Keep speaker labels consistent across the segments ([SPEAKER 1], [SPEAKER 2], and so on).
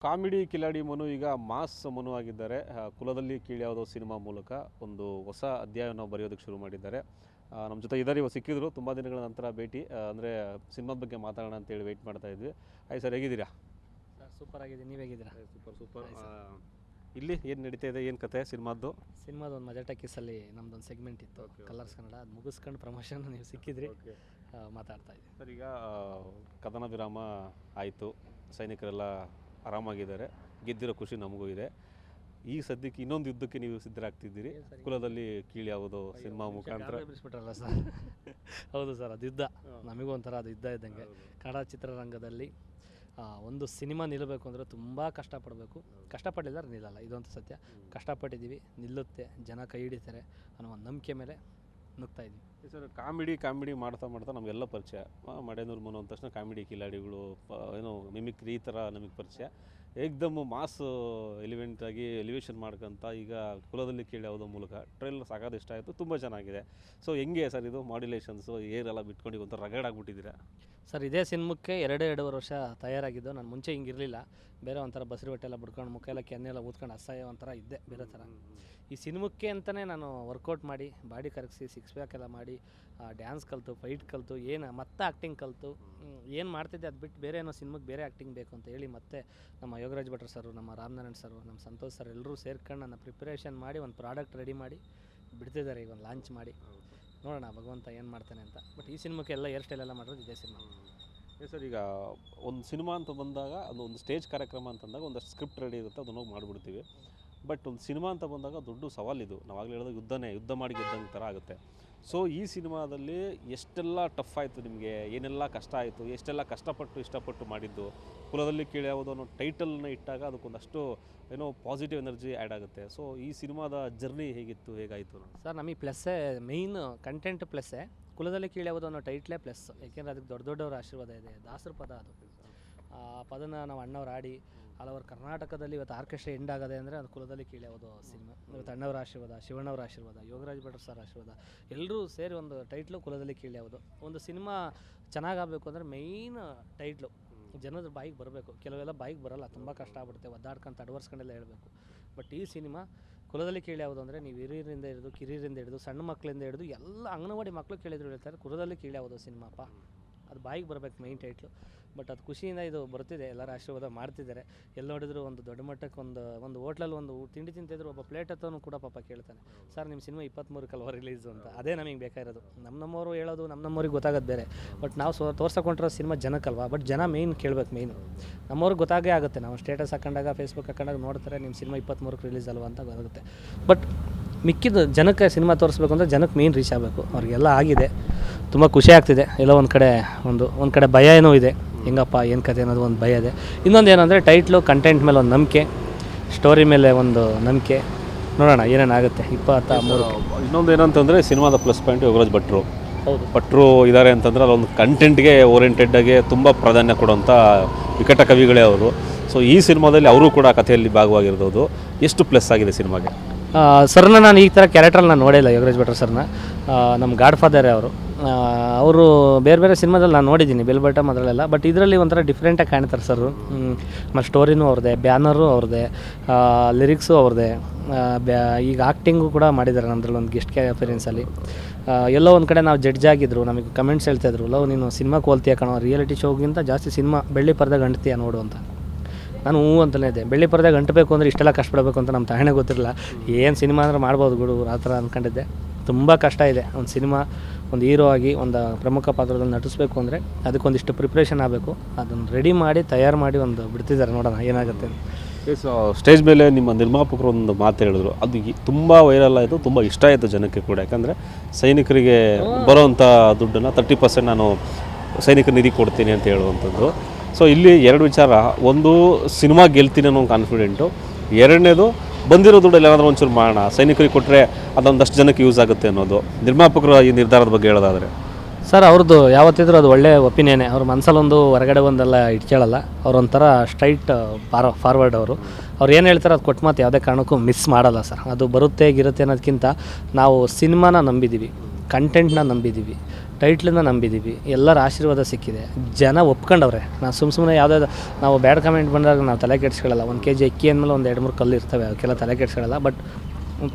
[SPEAKER 1] Comedy Kiladi Manu ಈಗ mass Manu ಆಗಿದ್ದಾರೆ. ಕುಲದಲ್ಲಿ ಕೀಳ್ಯಾವುದೋ ಸಿನಿಮಾ ಮೂಲಕ ಒಂದು ಹೊಸ ಅಧ್ಯಾಯವನ್ನು ಬರೆಯೋದಕ್ಕೆ ಶುರು ಮಾಡಿದ್ದಾರೆ. ನಮ್ಮ ಜೊತೆ ಇದ್ದಾರೆ, ಇವಾಗ ಸಿಕ್ಕಿದ್ರು. ತುಂಬ ದಿನಗಳ ನಂತರ ಭೇಟಿ. ಅಂದರೆ ಸಿನಿಮಾದ ಬಗ್ಗೆ ಮಾತಾಡೋಣ ಅಂತೇಳಿ ವೆಯ್ಟ್ ಮಾಡ್ತಾ ಇದ್ವಿ. ಆಯ್ತು ಸರ್, ಹೇಗಿದ್ದೀರಾ?
[SPEAKER 2] ಸರ್ ಸೂಪರ್ ಆಗಿದೆ, ನೀವು ಹೇಗಿದ್ದೀರಾ?
[SPEAKER 1] ಸೂಪರ್. ಇಲ್ಲಿ ಏನು ನಡೀತಾ ಇದೆ, ಏನು ಕತೆ ಸಿನಿಮಾದ್ದು?
[SPEAKER 2] ಸಿನಿಮಾದೊಂದು ಮಜಾಟ ಕಿಸ್ಸಲ್ಲಿ ನಮ್ಮದೊಂದು ಸೆಗ್ಮೆಂಟ್ ಇತ್ತು, ಕಲರ್ಸ್ ಕನ್ನಡ. ಅದು ಮುಗಿಸ್ಕೊಂಡು ಪ್ರಮೋಷನ್ ನೀವು ಸಿಕ್ಕಿದ್ರಿ, ಮಾತಾಡ್ತಾ ಇದ್ದೆ
[SPEAKER 1] ಸರ್. ಈಗ ಕದನ ವಿರಾಮ ಆಯಿತು, ಸೈನಿಕರೆಲ್ಲ ಆರಾಮಾಗಿದ್ದಾರೆ, ಗೆದ್ದಿರೋ ಖುಷಿ ನಮಗೂ ಇದೆ. ಈಗ ಸದ್ಯಕ್ಕೆ ಇನ್ನೊಂದು ಯುದ್ಧಕ್ಕೆ ನೀವು ಸಿದ್ಧರಾಗ್ತಿದ್ದೀರಿ, ಕುಲದಲ್ಲಿ ಕೀಳ್ಯಾವುದೋ ಸಿನಿಮಾ ಮುಖಾಂತರ.
[SPEAKER 2] ಬಿಡಿಸ್ಬಿಟ್ರಲ್ಲ ಸರ್? ಹೌದು ಸರ್, ಅದು ಯುದ್ಧ. ನಮಗೂ ಒಂಥರ ಅದು ಯುದ್ಧ ಇದ್ದಂಗೆ. ಕನ್ನಡ ಚಿತ್ರರಂಗದಲ್ಲಿ ಒಂದು ಸಿನಿಮಾ ನಿಲ್ಲಬೇಕು ಅಂದರೆ ತುಂಬ ಕಷ್ಟಪಡಬೇಕು. ಕಷ್ಟಪಟ್ಟಿದ್ದಾರೆ, ನಿಲ್ಲಲ್ಲ, ಇದಂತೂ ಸತ್ಯ. ಕಷ್ಟಪಟ್ಟಿದ್ದೀವಿ, ನಿಲ್ಲುತ್ತೆ, ಜನ ಕೈ ಹಿಡಿತಾರೆ ಅನ್ನೋ ಒಂದು ನಂಬಿಕೆ ಮೇಲೆ ನುಗ್ತಾ ಇದ್ದೀವಿ
[SPEAKER 1] ಸರ್. ಕಾಮಿಡಿ ಮಾಡ್ತಾ ನಮಗೆಲ್ಲ ಪರಿಚಯ. ಮಡೇನೂರು ಮನು ಅಂದ ತಕ್ಷಣ ಕಾಮಿಡಿ ಕಿಲಾಡಿಗಳು, ಏನೋ ಮಿಮಿಕ್ರಿ, ಈ ಥರ ನಮಗೆ ಪರಿಚಯ. ಏಕ್ದಮ್ ಮಾಸ್ ಎಲಿವೆಂಟಾಗಿ ಎಲಿವೇಷನ್ ಮಾಡ್ಕೊಂತ ಈಗ ಕುಲದಲ್ಲಿ ಕೀಳ್ಯಾವುದೋ ಮೂಲಕ ಟ್ರೈಲರ್ ಸಾಕಾದ ಇಷ್ಟ ಆಯಿತು, ತುಂಬ ಚೆನ್ನಾಗಿದೆ. ಸೊ ಹೆಂಗೆ ಸರ್ ಇದು ಮಾಡ್ಯುಲೇಷನ್ಸು ಏರೆಲ್ಲ ಬಿಟ್ಕೊಂಡು ಒಂಥರ ರಗಡ್ ಆಗಿಬಿಟ್ಟಿದ್ದೀರಾ
[SPEAKER 2] ಸರ್? ಇದೇ ಸಿನಿಮಕ್ಕೆ 2.5 ವರ್ಷ ತಯಾರಾಗಿದ್ದು. ನಾನು ಮುಂಚೆ ಹಿಂಗಿರಲಿಲ್ಲ, ಬೇರೆ ಒಂಥರ ಬಸರಿ ಹೊಟ್ಟೆಲ್ಲ ಬಿಡ್ಕೊಂಡು ಮುಖ ಎಲ್ಲ ಕೆನ್ನೆಲ್ಲ ಊದ್ಕೊಂಡು ಅಸಹ್ಯ ಒಂಥರ ಇದ್ದೆ, ಬೇರೆ ಥರ. ಈ ಸಿನಿಮಕ್ಕೆ ಅಂತಲೇ ನಾನು ವರ್ಕೌಟ್ ಮಾಡಿ, ಬಾಡಿ ಕರಗಿಸಿ, ಸಿಕ್ಸ್ ಪ್ಯಾಕ್ ಎಲ್ಲ ಮಾಡಿ, ಡ್ಯಾನ್ಸ್ ಕಲಿತು, ಫೈಟ್ ಕಲಿತು, ಮತ್ತೆ ಆ್ಯಕ್ಟಿಂಗ್ ಕಲಿತು ಏನು ಮಾಡ್ತಿದ್ದೆ. ಅದು ಬಿಟ್ಟು ಬೇರೆ ಏನೋ ಸಿನಿಮಾಗೆ ಬೇರೆ ಆ್ಯಕ್ಟಿಂಗ್ ಬೇಕು ಅಂತ ಹೇಳಿ ಮತ್ತೆ ನಮ್ಮ ಯೋಗರಾಜ್ ಭಟ್ರು ಸರು, ನಮ್ಮ ರಾಮನಾರಾಯಣ್ ಸರು, ನಮ್ಮ ಸಂತೋಷ್ ಸರ್ ಎಲ್ಲರೂ ಸೇರ್ಕೊಂಡು ನನ್ನ ಪ್ರಿಪ್ರೇಷನ್ ಮಾಡಿ ಒಂದು ಪ್ರಾಡಕ್ಟ್ ರೆಡಿ ಮಾಡಿ ಬಿಡ್ತಿದ್ದಾರೆ. ಈಗ ಒಂದು ಲಾಂಚ್ ಮಾಡಿ ನೋಡೋಣ ಭಗವಂತ ಏನು ಮಾಡ್ತಾನೆ ಅಂತ. ಬಟ್ ಈ ಸಿನಿಮಾಕ್ಕೆ ಎಲ್ಲ ಹೇರ್ ಸ್ಟೈಲೆಲ್ಲ ಮಾಡೋದು ಇದೇ ಸಿನಿಮಾ.
[SPEAKER 1] ಸರ್, ಈಗ ಒಂದು ಸಿನಿಮಾ ಅಂತ ಬಂದಾಗ ಒಂದು ಸ್ಟೇಜ್ ಕಾರ್ಯಕ್ರಮ ಅಂತಂದಾಗ ಒಂದಷ್ಟು ಸ್ಕ್ರಿಪ್ಟ್ ರೆಡಿ ಇರುತ್ತೆ, ಅದನ್ನು ಹೋಗಿ ಮಾಡಿಬಿಡ್ತೀವಿ. ಬಟ್ ಒಂದು ಸಿನಿಮಾ ಅಂತ ಬಂದಾಗ ದೊಡ್ಡ ಸವಾಲಿದು. ನಾವಾಗಲೇ ಹೇಳಿದಾಗ ಯುದ್ಧ ಮಾಡಿ ಗೆದ್ದಂಗೆ ಥರ ಆಗುತ್ತೆ. ಸೊ ಈ ಸಿನಿಮಾದಲ್ಲಿ ಎಷ್ಟೆಲ್ಲ ಟಫ್ ಆಯಿತು ನಿಮಗೆ, ಏನೆಲ್ಲ ಕಷ್ಟ ಆಯಿತು, ಎಷ್ಟೆಲ್ಲ ಇಷ್ಟಪಟ್ಟು ಮಾಡಿದ್ದು? ಕುಲದಲ್ಲಿ ಕೀಳ್ಯಾವುದೋ ಅನ್ನೋ ಟೈಟಲ್ನ ಇಟ್ಟಾಗ ಅದಕ್ಕೊಂದಷ್ಟು ಏನೋ ಪಾಸಿಟಿವ್ ಎನರ್ಜಿ ಆ್ಯಡ್ ಆಗುತ್ತೆ. ಸೊ ಈ ಸಿನಿಮಾದ ಜರ್ನಿ ಹೇಗಾಯಿತು
[SPEAKER 2] ಸರ್? ನಮಗೆ ಪ್ಲಸ್ಸೇ ಮೈನ್, ಕಂಟೆಂಟ್ ಪ್ಲಸ್ಸೇ. ಕುಲದಲ್ಲಿ ಕೀಳ್ಯಾವುದೋ ಅನ್ನೋ ಟೈಟ್ಲೇ ಪ್ಲಸ್. ಯಾಕೆಂದರೆ ಅದಕ್ಕೆ ದೊಡ್ಡವರ ಆಶೀರ್ವಾದ ಇದೆ. ದಾಸರ ಪದ ಅದು. ಆ ಪದನ ನಾವು ಅಣ್ಣವ್ರು ಆಡಿ ಹಲವಾರು ಕರ್ನಾಟಕದಲ್ಲಿ ಇವತ್ತು ಆರ್ಕೆಸ್ಟ್ರಾ ಎಂಡ್ ಆಗದೆ ಅಂದರೆ ಅದು ಕುಲದಲ್ಲಿ ಕೀಳ್ಯಾವುದೋ ಸಿನಿಮಾ. ಇವತ್ತು ಅಣ್ಣವರ ಆಶೀರ್ವಾದ, ಶಿವಣ್ಣವರ ಆಶೀರ್ವಾದ, ಯೋಗರಾಜ್ ಭಟ್ರು ಸರ್ ಆಶೀರ್ವಾದ, ಎಲ್ಲರೂ ಸೇರಿ ಒಂದು ಟೈಟ್ಲು ಕುಲದಲ್ಲಿ ಕೀಳ್ಯಾವುದೋ. ಒಂದು ಸಿನಿಮಾ ಚೆನ್ನಾಗಾಗಬೇಕು ಅಂದರೆ ಮೈನ್ ಟೈಟ್ಲು ಜನದ ಬಾಯಿಗೆ ಬರಬೇಕು. ಕೆಲವೆಲ್ಲ ಬಾಯಿಗೆ ಬರೋಲ್ಲ, ತುಂಬ ಕಷ್ಟ ಆಗ್ಬಿಡುತ್ತೆ, ಒದ್ದಾಡ್ಕೊಂತ ಅಡ್ವರ್ಸ್ಕೊಂಡೆಲ್ಲ ಹೇಳಬೇಕು. ಬಟ್ ಈ ಸಿನಿಮಾ ಕುಲದಲ್ಲಿ ಕೀಳ್ಯಾವುದು ಅಂದರೆ ನೀವು ಹಿರಿಯರಿಂದ ಹಿಡಿದು, ಕಿರಿಯರಿಂದ ಹಿಡಿದು, ಸಣ್ಣ ಮಕ್ಕಳಿಂದ ಹಿಡಿದು ಎಲ್ಲ ಅಂಗನವಾಡಿ ಮಕ್ಕಳು ಕೇಳಿದ್ರು ಹೇಳ್ತಾರೆ ಕುಲದಲ್ಲಿ ಕೀಳ್ಯಾವುದು ಸಿನಿಮಾಪ್ಪ. ಅದು ಬಾಯಿಗೆ ಬರಬೇಕು, ಮೈನ್ ಟೈಟ್ಲು. ಬಟ್ ಅದು ಖುಷಿಯಿಂದ ಇದು ಬರ್ತಿದೆ, ಎಲ್ಲರೂ ಆಶೀರ್ವಾದ ಮಾಡ್ತಿದ್ದಾರೆ. ಎಲ್ಲಿ ನೋಡಿದ್ರು ಒಂದು ದೊಡ್ಡ ಮಟ್ಟಕ್ಕೆ ಒಂದು ಹೋಟ್ಲಲ್ಲಿ ಒಂದು ತಿಂಡಿ ತಿಂತಿದ್ರು, ಒಬ್ಬ ಪ್ಲೇಟ್ ಹತ್ತೋನು ಕೂಡ ಪಾಪ ಕೇಳ್ತಾನೆ, ಸರ್ ನಿಮ್ಮ ಸಿನಿಮಾ 23 ರಿಲೀಸು ಅಂತ. ಅದೇ ನಮಗೆ ಬೇಕಾಗಿರೋದು. ನಮ್ಮವರು ಹೇಳೋದು ನಮ್ಮವ್ರಿಗೆ ಗೊತ್ತಾಗೋದು ಬೇರೆ. ಬಟ್ ನಾವು ತೋರ್ಸಕೊಂಡಿರೋ ಸಿನಿಮಾ ಜನಕ್ಕಲ್ವಾ. ಬಟ್ ಜನ ಮೇಯ್ನ್ ಕೇಳಬೇಕು. ಮೇಯ್ನು ನಮ್ಮವ್ರಿಗೆ ಗೊತ್ತಾಗೇ ಆಗುತ್ತೆ. ನಾವು ಸ್ಟೇಟಸ್ ಹಾಕೊಂಡಾಗ, ಫೇಸ್ಬುಕ್ ಹಾಕೊಂಡಾಗ ನೋಡ್ತಾರೆ ನಿಮ್ಮ ಸಿನಿಮಾ 23 ರಿಲೀಸ್ ಅಲ್ವಾ ಅಂತ ಗೊತ್ತಾಗುತ್ತೆ. ಬಟ್ ಮಿಕ್ಕಿದ ಜನಕ್ಕೆ ಸಿನಿಮಾ ತೋರಿಸ್ಬೇಕು ಅಂದರೆ ಜನಕ್ಕೆ ಮೇಯ್ನ್ ರೀಚ್ ಆಗಬೇಕು. ಅವ್ರಿಗೆಲ್ಲ ಆಗಿದೆ, ತುಂಬ ಖುಷಿ ಆಗ್ತಿದೆ. ಎಲ್ಲೋ ಒಂದು ಕಡೆ ಭಯ ಏನೋ ಇದೆ, ಹೆಂಗಪ್ಪ ಏನು ಕತೆ ಅನ್ನೋದು ಒಂದು ಭಯ ಇದೆ. ಇನ್ನೊಂದು ಏನಂದರೆ ಟೈಟ್ಲು, ಕಂಟೆಂಟ್ ಮೇಲೆ ಒಂದು ನಂಬಿಕೆ, ಸ್ಟೋರಿ ಮೇಲೆ ಒಂದು ನಂಬಿಕೆ. ನೋಡೋಣ ಏನೇನಾಗುತ್ತೆ 23.
[SPEAKER 1] ಇನ್ನೊಂದು ಏನಂತಂದರೆ ಸಿನಿಮಾದ ಪ್ಲಸ್ ಪಾಯಿಂಟ್ ಯೋಗರಾಜ್ ಭಟ್ರು.
[SPEAKER 2] ಹೌದು,
[SPEAKER 1] ಭಟ್ರು ಇದ್ದಾರೆ ಅಂತಂದರೆ ಅಲ್ಲೊಂದು ಕಂಟೆಂಟ್ಗೆ ಓರಿಯೆಂಟೆಡ್ಡಾಗಿ ತುಂಬ ಪ್ರಾಧಾನ್ಯ ಕೊಡುವಂಥ ವಿಕಟ ಕವಿಗಳೇ ಅವರು. ಸೊ ಈ ಸಿನಿಮಾದಲ್ಲಿ ಅವರು ಕೂಡ ಕಥೆಯಲ್ಲಿ ಭಾಗವಾಗಿರೋದು ಎಷ್ಟು ಪ್ಲಸ್ ಆಗಿದೆ ಸಿನಿಮಾಗೆ?
[SPEAKER 2] ಸರ್ನ ನಾನು ಈ ಥರ ಕ್ಯಾರೆಕ್ಟ್ರಲ್ಲಿ ನಾನು ನೋಡಿಲ್ಲ, ಯೋಗರಾಜ್ ಭಟ್ರು ಸರ್ನ. ನಮ್ಮ ಗಾಡ್ ಫಾದರೇ ಅವರು ಬೇರೆ ಸಿನಿಮಾದಲ್ಲಿ ನಾನು ನೋಡಿದ್ದೀನಿ, ಬೆಲ್ ಬಟಮ್ ಅದರಲ್ಲೆಲ್ಲ. ಬಟ್ ಇದರಲ್ಲಿ ಒಂಥರ ಡಿಫ್ರೆಂಟಾಗಿ ಕಾಣ್ತಾರೆ ಸರ್. ಮತ್ತು ಸ್ಟೋರಿನೂ ಅವ್ರದ್ದೇ, ಬ್ಯಾನರು ಅವ್ರದ್ದೇ, ಲಿರಿಕ್ಸು ಅವ್ರದ್ದೇ. ಈಗ ಆ್ಯಕ್ಟಿಂಗು ಕೂಡ ಮಾಡಿದ್ದಾರೆ ನಮ್ಮದ್ರಲ್ಲಿ ಒಂದು ಗೆಸ್ಟ್ ಅಪಿಯರೆನ್ಸಲ್ಲಿ. ಎಲ್ಲೋ ಒಂದು ಕಡೆ ನಾವು ಜಡ್ಜ್ ಆಗಿದ್ರು, ನಮಗೆ ಕಮೆಂಟ್ಸ್ ಹೇಳ್ತಾಯಿದ್ರು, ಲವ್ ನೀನು ಸಿನಿಮಾಕ್ಕೆ ಹೋಲ್ತೀಯ ಕಣೋ, ರಿಯಾಲಿಟಿ ಶೋಗಿಂತ ಜಾಸ್ತಿ ಸಿನಿಮಾ ಬೆಳ್ಳಿ ಪರದೆ ಗಂಟ್ತೀಯ ನೋಡು ಅಂತ. ನಾನು ಅಂತಲೇ ಇದೆ. ಬೆಳ್ಳಿ ಪರದೆ ಗಂಟಬೇಕು ಅಂದರೆ ಇಷ್ಟೆಲ್ಲ ಕಷ್ಟಪಡಬೇಕು ಅಂತ ನಮ್ಮ ತಾಯಿನೇ ಗೊತ್ತಿರಲಿಲ್ಲ. ಏನು ಸಿನಿಮಾ ಅಂದರೆ ಮಾಡ್ಬೋದು ಬಿಡು ಆ ಥರ ಅಂದ್ಕೊಂಡಿದ್ದೆ. ತುಂಬ ಕಷ್ಟ ಇದೆ ಒಂದು ಸಿನಿಮಾ, ಒಂದು ಹೀರೋ ಆಗಿ ಒಂದು ಪ್ರಮುಖ ಪಾತ್ರದಲ್ಲಿ ನಟಿಸ್ಬೇಕು ಅಂದರೆ ಅದಕ್ಕೊಂದಿಷ್ಟು ಪ್ರಿಪ್ರೇಷನ್ ಆಗಬೇಕು. ಅದನ್ನು ರೆಡಿ ಮಾಡಿ ತಯಾರು ಮಾಡಿ ಒಂದು ಬಿಡ್ತಿದ್ದಾರೆ, ನೋಡೋಣ ಏನಾಗುತ್ತೆ.
[SPEAKER 1] ಸ್ಟೇಜ್ ಮೇಲೆ ನಿಮ್ಮ ನಿರ್ಮಾಪಕರು ಒಂದು ಮಾತು ಹೇಳಿದ್ರು, ಅದು ತುಂಬ ವೈರಲ್ ಆಯಿತು, ತುಂಬ ಇಷ್ಟ ಆಯಿತು ಜನಕ್ಕೆ ಕೂಡ. ಯಾಕಂದರೆ ಸೈನಿಕರಿಗೆ ಬರೋವಂಥ ದುಡ್ಡನ್ನು 30% ನಾನು ಸೈನಿಕ ನಿಧಿ ಕೊಡ್ತೀನಿ ಅಂತ ಹೇಳುವಂಥದ್ದು. ಸೊ ಇಲ್ಲಿ 2 ವಿಚಾರ. ಒಂದು, ಸಿನಿಮಾ ಗೆಲ್ತೀನಿ ಅನ್ನೋ ಕಾನ್ಫಿಡೆಂಟು. ಎರಡನೇದು, ಬಂದಿರೋ ದುಡ್ಡಲ್ಲಿ ಏನಾದರೂ ಒಂಚೂರು ಮಾಡೋಣ, ಸೈನಿಕರಿಗೆ ಕೊಟ್ಟರೆ ಅದೊಂದಷ್ಟು ಜನಕ್ಕೆ ಯೂಸ್ ಆಗುತ್ತೆ ಅನ್ನೋದು. ನಿರ್ಮಾಪಕರು ಈ ನಿರ್ಧಾರದ ಬಗ್ಗೆ ಹೇಳೋದಾದರೆ
[SPEAKER 2] ಸರ್, ಅವ್ರದ್ದು ಯಾವತ್ತಿದ್ರೂ ಅದು ಒಳ್ಳೆ ಒಪಿನಿಯನ್ನೇ. ಅವ್ರ ಮನಸ್ಸಲ್ಲೊಂದು ಹೊರಗಡೆ ಒಂದೆಲ್ಲ ಇಟ್ಕೊಳ್ಳಲ್ಲ. ಅವರೊಂಥರ ಸ್ಟ್ರೈಟ್ ಫಾರ್ವರ್ಡ್. ಅವ್ರು ಏನು ಹೇಳ್ತಾರೆ ಅದು ಕೊಟ್ಟು ಮಾತು ಯಾವುದೇ ಕಾರಣಕ್ಕೂ ಮಿಸ್ ಮಾಡಲ್ಲ ಸರ್. ಅದು ಬರುತ್ತೆ ಗಿರುತ್ತೆ ಅನ್ನೋದಕ್ಕಿಂತ ನಾವು ಸಿನಿಮಾನ ನಂಬಿದ್ದೀವಿ, ಕಂಟೆಂಟ್ನ ನಂಬಿದ್ದೀವಿ, ಟೈಟ್ಲಿಂದ ನಂಬಿದ್ದೀವಿ, ಎಲ್ಲರ ಆಶೀರ್ವಾದ ಸಿಕ್ಕಿದೆ, ಜನ ಒಪ್ಕೊಂಡವ್ರೆ. ನಾನು ಸುಮ್ಮನೆ ಯಾವುದಾದ್ರು ನಾವು ಬ್ಯಾಡ್ ಕಮೆಂಟ್ ಬಂದಾಗ ನಾವು ತಲೆ ಕೆಡಿಸ್ಕೊಳ್ಳಲ್ಲ. 1 kg ಅಕ್ಕಿ ಅಂದಮೇಲೆ ಒಂದು 2-3 ಕಲ್ಲು ಇರ್ತವೆ, ಅವಕ್ಕೆಲ್ಲ ತಲೆ ಕೆಡಿಸ್ಕೊಳ್ಳಲ್ಲ. ಬಟ್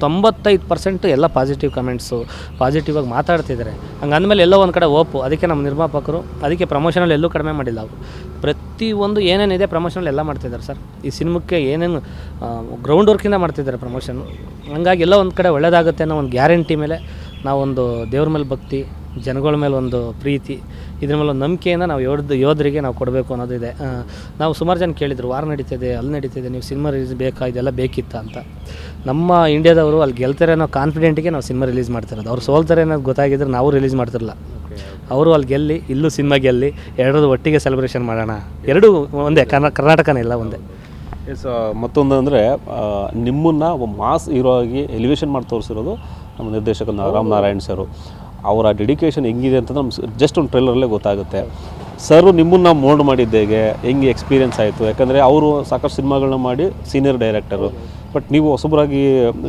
[SPEAKER 2] 95% ಎಲ್ಲ ಪಾಸಿಟಿವ್ ಕಮೆಂಟ್ಸು, ಪಾಸಿಟಿವಾಗಿ ಮಾತಾಡ್ತಿದ್ದಾರೆ. ಹಂಗೆ ಅಂದಮೇಲೆ ಎಲ್ಲೋ ಒಂದು ಕಡೆ ಓಪು. ಅದಕ್ಕೆ ನಮ್ಮ ನಿರ್ಮಾಪಕರು ಅದಕ್ಕೆ ಪ್ರಮೋಷನಲ್ಲಿ ಎಲ್ಲೂ ಕಡಿಮೆ ಮಾಡಿಲ್ಲ. ಅವರು ಪ್ರತಿಯೊಂದು ಏನೇನಿದೆ ಪ್ರಮೋಷನಲ್ಲಿ ಎಲ್ಲ ಮಾಡ್ತಿದ್ದಾರೆ ಸರ್. ಈ ಸಿನಿಮಾಕ್ಕೆ ಏನೇನು ಗ್ರೌಂಡ್ ವರ್ಕಿಂದ ಮಾಡ್ತಿದ್ದಾರೆ ಪ್ರಮೋಷನ್ನು. ಹಂಗಾಗಿ ಎಲ್ಲ ಒಂದು ಕಡೆ ಒಳ್ಳೆಯದಾಗುತ್ತೆ ಅನ್ನೋ ಒಂದು ಗ್ಯಾರಂಟಿ ಮೇಲೆ ನಾವೊಂದು ದೇವ್ರ ಮೇಲೆ ಭಕ್ತಿ, ಜನಗಳ ಮೇಲೆ ಒಂದು ಪ್ರೀತಿ, ಇದ್ರ ಮೇಲೆ ಒಂದು ನಂಬಿಕೆಯಿಂದ ನಾವು ಯೋಧರಿಗೆ ನಾವು ಕೊಡಬೇಕು ಅನ್ನೋದಿದೆ. ನಾವು ಸುಮಾರು ಜನ ಕೇಳಿದರು, ವಾರ ನಡೀತಿದೆ, ಅಲ್ಲಿ ನಡೀತಿದೆ, ನೀವು ಸಿನಿಮಾ ರಿಲೀಸ್ ಬೇಕಾ, ಇದೆಲ್ಲ ಬೇಕಿತ್ತ ಅಂತ. ನಮ್ಮ ಇಂಡಿಯಾದವರು ಅಲ್ಲಿ ಗೆಲ್ತಾರೆ ಅನ್ನೋ ಕಾನ್ಫಿಡೆಂಟಿಗೆ ನಾವು ಸಿನಿಮಾ ರಿಲೀಸ್ ಮಾಡ್ತಿರೋದು. ಅವ್ರು ಸೋಲ್ತಾರೆ ಅನ್ನೋದು ಗೊತ್ತಾಗಿದ್ರೆ ನಾವು ರಿಲೀಸ್ ಮಾಡ್ತಿರಲ್ಲ. ಅವರು ಅಲ್ಲಿ ಗೆಲ್ಲಿ, ಇಲ್ಲೂ ಸಿನಿಮಾ ಗೆಲ್ಲಿ, ಎರಡರದ್ದು ಒಟ್ಟಿಗೆ ಸೆಲೆಬ್ರೇಷನ್ ಮಾಡೋಣ. ಎರಡೂ ಒಂದೇ, ಕರ್ನಾಟಕನೇ ಇಲ್ಲ ಒಂದೇ.
[SPEAKER 1] ಎಸ್, ಮತ್ತೊಂದು ಅಂದರೆ ನಿಮ್ಮನ್ನು ಮಾಸ್ ಹೀರೋ ಆಗಿ ಎಲಿವೇಷನ್ ಮಾಡಿ ತೋರಿಸಿರೋದು ನಮ್ಮ ನಿರ್ದೇಶಕ ರಾಮ್ ನಾರಾಯಣ್ ಸರು. ಅವರ ಡೆಡಿಕೇಶನ್ ಹೆಂಗಿದೆ ಅಂತ ನಮ್ಗೆ ಜಸ್ಟ್ ಒಂದು ಟ್ರೈಲರಲ್ಲೇ ಗೊತ್ತಾಗುತ್ತೆ. ಸರ್ ನಿಮ್ಮನ್ನು ಮೋಲ್ಡ್ ಮಾಡಿದ್ದು ಹೆಂಗೆ ಎಕ್ಸ್ಪೀರಿಯನ್ಸ್ ಆಯಿತು? ಯಾಕಂದರೆ ಅವರು ಸಾಕಷ್ಟು ಸಿನಿಮಾಗಳನ್ನ ಮಾಡಿ ಸೀನಿಯರ್ ಡೈರೆಕ್ಟರು. ಬಟ್ ನೀವು ಹೊಸಬರಾಗಿ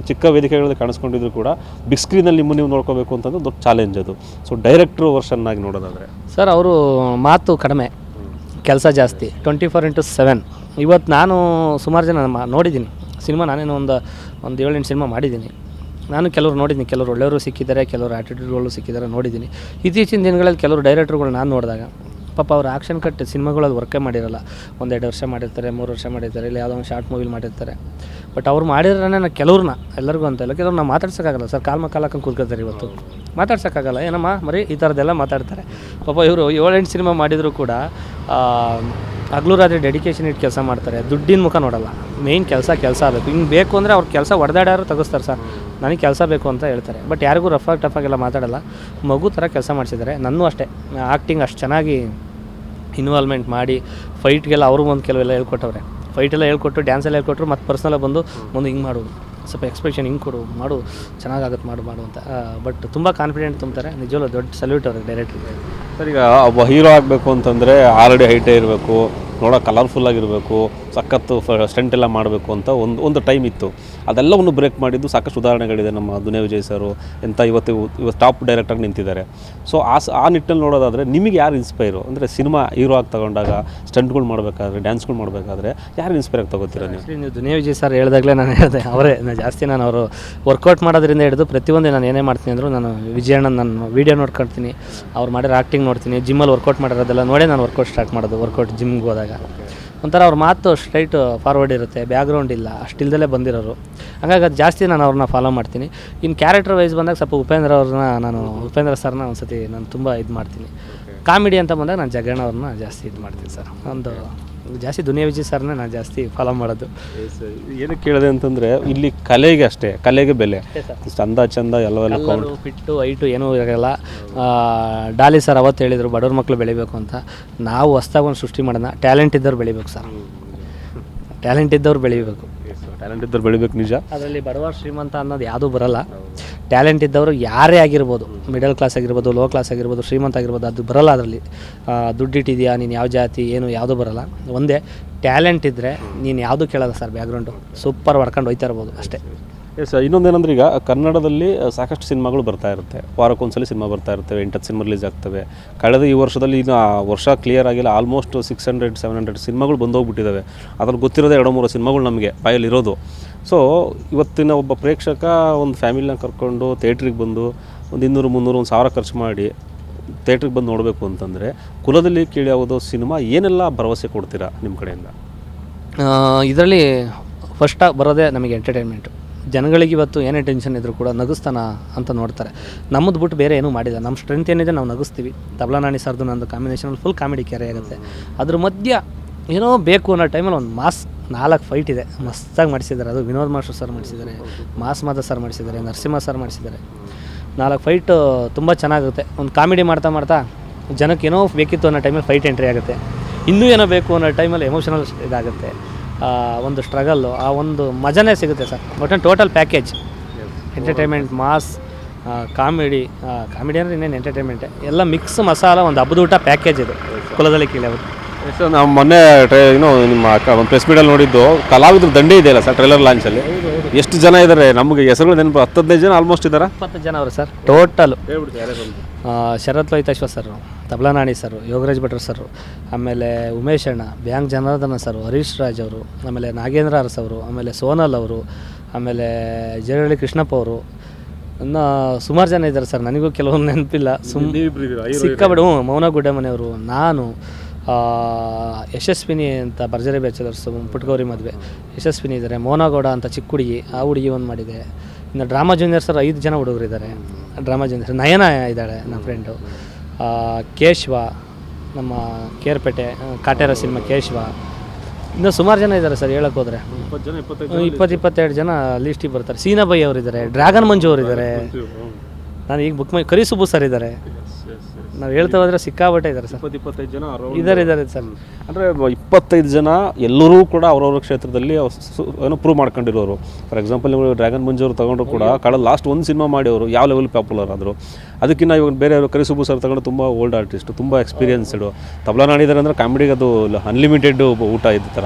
[SPEAKER 1] ಚಿಕ್ಕ ವೇದಿಕೆಗಳಲ್ಲಿ ಕಾಣಿಸ್ಕೊಂಡಿದ್ರು ಕೂಡ ಬಿಗ್ ಸ್ಕ್ರೀನಲ್ಲಿ ನೀವು ನೋಡ್ಕೋಬೇಕು ಅಂತಂದ್ರೆ ದೊಡ್ಡ ಚಾಲೆಂಜ್ ಅದು. ಸೊ ಡೈರೆಕ್ಟ್ರು ವರ್ಷನ್ನಾಗಿ ನೋಡೋದಾದರೆ
[SPEAKER 2] ಸರ್, ಅವರು ಮಾತು ಕಡಿಮೆ, ಕೆಲಸ ಜಾಸ್ತಿ, 24x7. ಇವತ್ತು ನಾನು ಸುಮಾರು ಜನ ನೋಡಿದ್ದೀನಿ ಸಿನಿಮಾ. ನಾನೇನು ಒಂದು 7-8 ಸಿನಿಮಾ ಮಾಡಿದ್ದೀನಿ. ನಾನು ಕೆಲವರು ನೋಡಿದ್ದೀನಿ, ಕೆಲವರು ಒಳ್ಳೆಯವರು ಸಿಕ್ಕಿದ್ದಾರೆ, ಕೆಲವರು ಆ್ಯಟಿಟ್ಯೂಡ್ಗಳು ಸಿಕ್ಕಿದ್ದಾರೆ, ನೋಡಿದ್ದೀನಿ. ಇತ್ತೀಚಿನ ದಿನಗಳಲ್ಲಿ ಕೆಲವರು ಡೈರೆಕ್ಟ್ರುಗಳು ನಾನು ನೋಡಿದಾಗ ಪಾಪ ಅವ್ರು ಆ್ಯಕ್ಷನ್ ಕಟ್ ಸಿನಿಮಾಗಳಲ್ಲಿ ವರ್ಕೇ ಮಾಡಿರಲ್ಲ. 1-2 ವರ್ಷ ಮಾಡಿರ್ತಾರೆ, 3 ವರ್ಷ ಮಾಡಿರ್ತಾರೆ, ಇಲ್ಲ ಯಾವುದೋ ಒಂದು ಶಾರ್ಟ್ ಮೂವಿಲಿ ಮಾಡಿರ್ತಾರೆ. ಬಟ್ ಅವ್ರು ಮಾಡಿದ್ರೆ ನಾನು ಕೆಲವ್ರನ್ನ, ಎಲ್ಲರಿಗೂ ಅಂತ ಇಲ್ಲ, ಕೆಲವ್ರು ನಾವು ಮಾತಾಡ್ಸೋಕ್ಕಾಗಲ್ಲ ಸರ್. ಕಾಲಕ್ಕೆ ಕೂತ್ಕೊಳ್ತಾರೆ. ಇವತ್ತು ಮಾತಾಡ್ಸೋಕ್ಕಾಗಲ್ಲ, ಏನಮ್ಮ ಮರಿ ಈ ಥರದ್ದೆಲ್ಲ ಮಾತಾಡ್ತಾರೆ. ಪಾಪ ಇವರು 7-8 ಸಿನಿಮಾ ಮಾಡಿದರೂ ಕೂಡ ಹಗಲು ರಾತ್ರಿ ಡೆಡಿಕೇಶನ್ ಇಟ್ಟು ಕೆಲಸ ಮಾಡ್ತಾರೆ. ದುಡ್ಡಿನ ಮುಖ ನೋಡಲ್ಲ. ಮೇಯ್ನ್ ಕೆಲಸ ಆಗಬೇಕು. ಹಿಂಗೆ ಬೇಕು ಅಂದರೆ ಅವ್ರ ಕೆಲಸ ಹೊಡೆದಾಡ್ಯಾರು ತೆಗಿಸ್ತಾರೆ ಸರ್. ನನಗೆ ಕೆಲಸ ಬೇಕು ಅಂತ ಹೇಳ್ತಾರೆ. ಬಟ್ ಯಾರಿಗೂ ಟಫಾಗೆಲ್ಲ ಮಾತಾಡಲ್ಲ. ಮಗು ಥರ ಕೆಲಸ ಮಾಡಿಸಿದ್ದಾರೆ. ನನ್ನೂ ಅಷ್ಟೇ ಆ್ಯಕ್ಟಿಂಗ್ ಅಷ್ಟು ಚೆನ್ನಾಗಿ ಇನ್ವಾಲ್ವ್ಮೆಂಟ್ ಮಾಡಿ, ಫೈಟ್ಗೆಲ್ಲ ಅವ್ರಿಗೂ ಒಂದು ಕೆಲವೆಲ್ಲ ಹೇಳ್ಕೊಟ್ಟವ್ರೆ. ಫೈಟೆಲ್ಲ ಹೇಳ್ಕೊಟ್ಟು, ಡ್ಯಾನ್ಸೆಲ್ಲ ಹೇಳ್ಕೊಟ್ರು. ಮತ್ತು ಪರ್ಸ್ನಲ್ಲ ಬಂದು ಹಿಂಗೆ ಮಾಡು, ಸ್ವಲ್ಪ ಎಕ್ಸ್ಪ್ರೆಷನ್ ಹಿಂಗೆ ಕೊಡು, ಮಾಡು, ಚೆನ್ನಾಗಾಗುತ್ತೆ, ಮಾಡು ಅಂತ. ಬಟ್ ತುಂಬ ಕಾನ್ಫಿಡೆಂಟ್ ತುಂಬ್ತಾರೆ. ನಿಜವಲ್ಲೂ ದೊಡ್ಡ ಸಲ್ಯೂಟ್ ಅವ್ರಿಗೆ, ಡೈರೆಕ್ಟ್ರಿಗೆ.
[SPEAKER 1] ಸರ್, ಈಗ ಒಬ್ಬ ಹೀರೋ ಆಗಬೇಕು ಅಂತಂದರೆ ಆಲ್ರೆಡಿ ಹೈಟೇ ಇರಬೇಕು, ನೋಡೋಕೆ ಕಲರ್ಫುಲ್ಲಾಗಿರಬೇಕು, ಸಖತ್ತು ಸ್ಟಂಟ್ ಎಲ್ಲ ಮಾಡಬೇಕು ಅಂತ ಒಂದು ಟೈಮ್ ಇತ್ತು. ಅದೆಲ್ಲವನ್ನು ಬ್ರೇಕ್ ಮಾಡಿದ್ದು ಸಾಕಷ್ಟು ಉದಾಹರಣೆಗಳಿದೆ. ನಮ್ಮ ದುನಿಯಾ ವಿಜಯ್ ಸರು ಇವತ್ತು ಟಾಪ್ ಡೈರೆಕ್ಟಾಗಿ ನಿಂತಿದ್ದಾರೆ. ಸೊ ಆ ನಿಟ್ಟಿನಲ್ಲಿ ನೋಡೋದಾದರೆ ನಿಮಗೆ ಯಾರು ಇನ್ಸ್ಪೈರು? ಅಂದರೆ ಸಿನಿಮಾ ಹೀರೋ ಆಗಿ ತಗೊಂಡಾಗ ಸ್ಟಂಟ್ಗಳು ಮಾಡಬೇಕಾದ್ರೆ, ಡ್ಯಾನ್ಸ್ಗಳು ಮಾಡಬೇಕಾದ್ರೆ ಯಾರು ಇನ್ಸ್ಪೈರ್ ಆಗಿ ತಗೋತೀರಾ ನೀವು?
[SPEAKER 2] ನೀವು ದುನಿಯಾ ವಿಜಯ್ ಸರ್ ಹೇಳಿದಾಗಲೇ ನಾನು ಹೇಳಿದೆ, ಅವರೇ ಜಾಸ್ತಿ. ನಾನು ಅವರು ವರ್ಕೌಟ್ ಮಾಡೋದ್ರಿಂದ ಹಿಡಿದು ಪ್ರತಿಯೊಂದೇ ನಾನು ಏನೇ ಮಾಡ್ತೀನಿ ಅಂದರೂ ನಾನು ವಿಜಯಣ್ಣ ನಾನು ವೀಡಿಯೋ ನೋಡ್ಕೊಳ್ತೀನಿ, ಅವ್ರು ಮಾಡಿರೋ ಆ್ಯಕ್ಟಿಂಗ್ ನೋಡ್ತೀನಿ, ಜಿಮ್ಮಲ್ಲಿ ವರ್ಕೌಟ್ ಮಾಡಿರೋದೆಲ್ಲ ನೋಡೇ ನಾನು ವರ್ಕೌಟ್ ಸ್ಟಾರ್ಟ್ ಮಾಡೋದು. ವರ್ಕೌಟ್ ಜಿಮ್ಗೆ ಹೋದಾಗ ಒಂಥರ ಅವ್ರ ಮಾತು ಸ್ಟ್ರೈಟ್ ಫಾರ್ವರ್ಡ್ ಇರುತ್ತೆ, ಬ್ಯಾಕ್ಗ್ರೌಂಡ್ ಇಲ್ಲ, ಅಷ್ಟಿಲ್ದಲೇ ಬಂದಿರೋರು. ಹಾಗಾಗಿ ಅದು ಜಾಸ್ತಿ ನಾನು ಅವ್ರನ್ನ ಫಾಲೋ ಮಾಡ್ತೀನಿ. ಇನ್ನು ಕ್ಯಾರೆಕ್ಟರ್ ವೈಸ್ ಬಂದಾಗ ಸ್ವಲ್ಪ ಉಪೇಂದ್ರ ಸರ್ನ ಒಂದು ಸತಿ ನಾನು ತುಂಬ ಇದು ಮಾಡ್ತೀನಿ. ಕಾಮಿಡಿ ಅಂತ ಬಂದಾಗ ನಾನು ಜಗಣ್ಣ ಅವ್ರನ್ನ ಜಾಸ್ತಿ ಇದು ಮಾಡ್ತೀನಿ ಸರ್. ಜಾಸ್ತಿ ದುನಿಯಾ ವಿಜಯ್ ಸರ್ನೇ ನಾನು ಜಾಸ್ತಿ ಫಾಲೋ ಮಾಡೋದು.
[SPEAKER 1] ಏನಕ್ಕೆ ಕೇಳಿದೆ ಅಂತಂದರೆ ಇಲ್ಲಿ ಕಲೆಗೆ ಅಷ್ಟೇ, ಕಲೆಗೆ ಬೆಲೆ, ಚಂದ ಎಲ್ಲವೆಲ್ಲ
[SPEAKER 2] ಫಿಟ್ಟು ಹೈಟು ಏನೂ ಇರೋಲ್ಲ. ಡಾಲಿ ಸರ್ ಅವತ್ತು ಹೇಳಿದರು ಬಡವ್ರ ಮಕ್ಕಳು ಬೆಳಿಬೇಕು ಅಂತ. ನಾವು ಹೊಸ್ದಾಗಿ ಒಂದು ಸೃಷ್ಟಿ ಮಾಡೋಣ. ಟ್ಯಾಲೆಂಟ್ ಇದ್ದವ್ರು ಬೆಳಿಬೇಕು ಸರ್, ಟ್ಯಾಲೆಂಟ್ ಇದ್ದವ್ರು ಬೆಳಿಬೇಕು.
[SPEAKER 1] ನಿಜ.
[SPEAKER 2] ಅದರಲ್ಲಿ ಬಡವ ಶ್ರೀಮಂತ ಅನ್ನೋದು ಯಾವುದೂ ಬರಲ್ಲ. ಟ್ಯಾಲೆಂಟ್ ಇದ್ದವರು ಯಾರೇ ಆಗಿರ್ಬೋದು, ಮಿಡಲ್ ಕ್ಲಾಸ್ ಆಗಿರ್ಬೋದು, ಲೋ ಕ್ಲಾಸ್ ಆಗಿರ್ಬೋದು, ಶ್ರೀಮಂತ ಆಗಿರ್ಬೋದು, ಅದು ಬರಲ್ಲ. ಅದರಲ್ಲಿ ದುಡ್ಡಿಟ್ಟಿದೆಯಾ, ನೀನು ಯಾವ ಜಾತಿ, ಏನು ಯಾವುದೂ ಬರಲ್ಲ. ಒಂದೇ ಟ್ಯಾಲೆಂಟ್ ಇದ್ದರೆ ನೀನು ಯಾವುದೂ ಕೇಳಲ್ಲ ಸರ್. ಬ್ಯಾಕ್ಗ್ರೌಂಡು ಸೂಪರ್ ಹೊಡ್ಕೊಂಡು ಹೋಯ್ತಾ ಇರ್ಬೋದು ಅಷ್ಟೇ.
[SPEAKER 1] ಎಸ್, ಇನ್ನೊಂದೇನಂದ್ರೆ ಈಗ ಕನ್ನಡದಲ್ಲಿ ಸಾಕಷ್ಟು ಸಿನಿಮಾಗಳು ಬರ್ತಾ ಇರುತ್ತೆ. ವಾರಕ್ಕೊಂದ್ಸಲಿ ಸಿನಿಮಾ ಬರ್ತಾ ಇರ್ತವೆ, 8 ಸಿನಿಮಾ ರಿಲೀಸ್ ಆಗ್ತವೆ. ಕಳೆದ ಈ ವರ್ಷದಲ್ಲಿ ಈಗ ವರ್ಷ ಕ್ಲಿಯರ್ ಆಗಿಲ್ಲ, ಆಲ್ಮೋಸ್ಟ್ 600-700 ಸಿನಿಮಾಗಳು ಬಂದೋಗ್ಬಿಟ್ಟಿದ್ದಾವೆ. ಅದ್ರಲ್ಲಿ ಗೊತ್ತಿರೋದೇ 2-3 ಸಿನಿಮಾಗಳು ನಮಗೆ ಬಾಯಲ್ಲಿರೋದು. ಸೊ ಇವತ್ತಿನ ಒಬ್ಬ ಪ್ರೇಕ್ಷಕ ಒಂದು ಫ್ಯಾಮಿಲಿನ ಕರ್ಕೊಂಡು ಥಿಯೇಟ್ರಿಗೆ ಬಂದು ಒಂದು 200-300 1,000 ಖರ್ಚು ಮಾಡಿ ಥಿಯೇಟ್ರಿಗೆ ಬಂದು ನೋಡಬೇಕು ಅಂತಂದರೆ ಕುಲದಲ್ಲಿ ಕೀಳ್ಯಾವುದೋ ಸಿನಿಮಾ ಏನೆಲ್ಲ ಭರವಸೆ ಕೊಡ್ತೀರಾ ನಿಮ್ಮ ಕಡೆಯಿಂದ?
[SPEAKER 2] ಇದರಲ್ಲಿ ಫಸ್ಟಾಗಿ ಬರೋದೇ ನಮಗೆ ಎಂಟರ್ಟೈನ್ಮೆಂಟು. ಜನಗಳಿಗೆ ಇವತ್ತು ಏನೇ ಟೆನ್ಷನ್ ಇದ್ದರೂ ಕೂಡ ನಗಿಸ್ತಾನ ಅಂತ ನೋಡ್ತಾರೆ. ನಮ್ಮದು ಬಿಟ್ಟು ಬೇರೆ ಏನೂ ಮಾಡಿಲ್ಲ. ನಮ್ಮ ಸ್ಟ್ರೆಂತ್ ಏನಿದೆ ನಾವು ನಗಿಸ್ತೀವಿ. ತಬಲಾ ನಾಣಿ ಸರ್ದು ನಂದು ಕಾಂಬಿನೇಷನಲ್ಲಿ ಫುಲ್ ಕಾಮಿಡಿ ಕ್ಯಾರಿ ಆಗುತ್ತೆ. ಅದ್ರ ಮಧ್ಯ ಏನೋ ಬೇಕು ಅನ್ನೋ ಟೈಮಲ್ಲಿ ಒಂದು ಮಾಸ್ 4 ಫೈಟ್ ಇದೆ, ಮಸ್ತಾಗಿ ಮಾಡಿಸಿದ್ದಾರೆ. ಅದು ವಿನೋದ್ ಮಾಸ್ಟರ್ ಸರ್ ಮಾಡಿಸಿದ್ದಾರೆ, ಮಾಸ್ ಮಾದ ಸರ್ ಮಾಡಿಸಿದ್ದಾರೆ, ನರಸಿಂಹ ಸರ್ ಮಾಡಿಸಿದ್ದಾರೆ. 4 ಫೈಟು ತುಂಬ ಚೆನ್ನಾಗುತ್ತೆ. ಒಂದು ಕಾಮಿಡಿ ಮಾಡ್ತಾ ಜನಕ್ಕೆ ಏನೋ ಬೇಕಿತ್ತು ಅನ್ನೋ ಟೈಮಲ್ಲಿ ಫೈಟ್ ಎಂಟ್ರಿ ಆಗುತ್ತೆ. ಇನ್ನೂ ಏನೋ ಬೇಕು ಅನ್ನೋ ಟೈಮಲ್ಲಿ ಎಮೋಷನಲ್ ಇದಾಗುತ್ತೆ. ಒಂದು ಸ್ಟ್ರಗಲ್ಲು, ಆ ಒಂದು ಮಜಾನೇ ಸಿಗುತ್ತೆ ಸರ್. ಒಟ್ಟು total package entertainment, mass, comedy ಅಂದರೆ ಇನ್ನೇನು ಎಂಟರ್ಟೈನ್ಮೆಂಟೇ ಎಲ್ಲ ಮಿಕ್ಸ್ ಮಸಾಲ, ಒಂದು ಹಬ್ಬದ ಊಟ ಪ್ಯಾಕೇಜ್ ಇದು ಕುಲದಲ್ಲಿ ಕೀಳ್ಯಾವುದು.
[SPEAKER 1] ಸರ್, ನಾವು ಮೊನ್ನೆ ನಿಮ್ಮ ಒಂದು ಪ್ರೆಸ್ ಮೀಟಲ್ಲಿ ನೋಡಿದ್ದು ಕಲಾವಿದ್ರ ದಂಡೆ ಇದೆಯಲ್ಲ ಸರ್ ಟ್ರೈಲರ್ ಲಾಂಚಲ್ಲಿ. ಎಷ್ಟು ಜನ ಇದ್ದಾರೆ? ನಮಗೆ ಹೆಸರುಗಳು ನೆನಪು 10-15 ಜನ ಆಲ್ಮೋಸ್ಟ್ ಇದ್ದಾರೆ.
[SPEAKER 2] 20 ಜನ ಅವರು ಸರ್ ಟೋಟಲು. ಶರತ್ ಲೋಹಿತಾಶ್ವ ಸರ್, ತಬಲಾ ನಾಣಿ ಸರ್, ಯೋಗರಾಜ್ ಭಟ್ರು ಸರ್, ಆಮೇಲೆ ಉಮೇಶ್ ಅಣ್ಣ, ಬ್ಯಾಂಕ್ ಜನಾರ್ದನ ಸರ್, ಹರೀಶ್ ರಾಜ್ ಅವರು, ಆಮೇಲೆ ನಾಗೇಂದ್ರ ಅರಸ್ ಅವರು, ಆಮೇಲೆ ಸೋನಲ್ ಅವರು, ಆಮೇಲೆ ಜರಳಿ ಕೃಷ್ಣಪ್ಪ ಅವರು, ಇನ್ನು ಸುಮಾರು ಜನ ಇದ್ದಾರೆ ಸರ್. ನನಗೂ ಕೆಲವೊಂದು ನೆನಪಿಲ್ಲ. ಸಿಕ್ಕಾಬಿಡು ಮೌನ ಗುಡ್ಡಮನೆಯವರು, ನಾನು, ಯಶಸ್ವಿನಿ ಅಂತ ಭರ್ಜರಿ ಬ್ಯಾಚಲರ್ಸು, ಪುಟ್ಗೌರಿ ಮದುವೆ ಯಶಸ್ವಿನಿ ಇದ್ದಾರೆ, ಮೋನಗೌಡ ಅಂತ ಚಿಕ್ಕ ಹುಡುಗಿ, ಆ ಹುಡುಗಿ ಒಂದು ಮಾಡಿದೆ. ಇನ್ನು ಡ್ರಾಮಾ ಜೂನಿಯರ್ ಸರ್ 5 ಜನ ಹುಡುಗರಿದ್ದಾರೆ ಡ್ರಾಮಾ ಜೂನಿಯರ್ಸ್. ನಯನ ಇದ್ದಾಳೆ ನನ್ನ ಫ್ರೆಂಡು, ಕೇಶವ ನಮ್ಮ ಕೇರ್ಪೇಟೆ ಕಾಟೇರ ಸಿನಿಮಾ ಕೇಶವ, ಇನ್ನೂ ಸುಮಾರು ಜನ ಇದ್ದಾರೆ ಸರ್. ಹೇಳಕ್ಕೆ ಹೋದರೆ 20-22 ಜನ ಲೀಸ್ಟಿಗೆ ಬರ್ತಾರೆ. ಸೀನಾ ಬೈ ಅವರಿದ್ದಾರೆ, ಡ್ರ್ಯಾಗನ್ ಮಂಜು ಅವರಿದ್ದಾರೆ, ನಾನು ಈಗ ಬುಕ್ ಮಾಡಿ ಕರಿಸುಬ್ಬು ಸರ್ ಇದ್ದಾರೆ. ನಾವು ಹೇಳ್ತಾ ಹೋದರೆ ಸಿಕ್ಕಾಬಟ್ಟೆ ಇದ್ದಾರೆ ಸರ್.
[SPEAKER 1] 20-25 ಜನ
[SPEAKER 2] ಇದ್ದಾರೆ ಸರ್.
[SPEAKER 1] ಅಂದರೆ 25 ಜನ ಎಲ್ಲರೂ ಕೂಡ ಅವ್ರವ್ರ ಕ್ಷೇತ್ರದಲ್ಲಿ ಏನೋ ಪ್ರೂವ್ ಮಾಡ್ಕೊಂಡಿರೋರು. ಫಾರ್ ಎಕ್ಸಾಂಪಲ್ ನೀವು ಡ್ರ್ಯಾಗನ್ ಮಂಜು ಅವರು ತಗೊಂಡ್ರು ಕೂಡ ಕಳೆದ ಲಾಸ್ಟ್ ಒಂದು ಸಿನಿಮಾ ಮಾಡಿ ಅವರು ಯಾವ ಲೆವೆಲ್ ಪಾಪ್ಯುಲರ್ ಆದರು. ಅದಕ್ಕಿಂತ ಇವಾಗ ಬೇರೆ ಕರಿಸುಬ್ಬು ಸರ್ ತಗೊಂಡು ತುಂಬ ಓಲ್ಡ್ ಆರ್ಟಿಸ್ಟು, ತುಂಬ ಎಕ್ಸ್ಪೀರಿಯನ್ಸ್ಡು, ತಬಲಾ ನಾಡಿದ್ದಾರೆ ಅಂದರೆ ಕಾಮಿಡಿಗೆ ಅದು ಅನ್ಲಿಮಿಟೆಡ್ ಊಟ ಇದ್ದ ಥರ.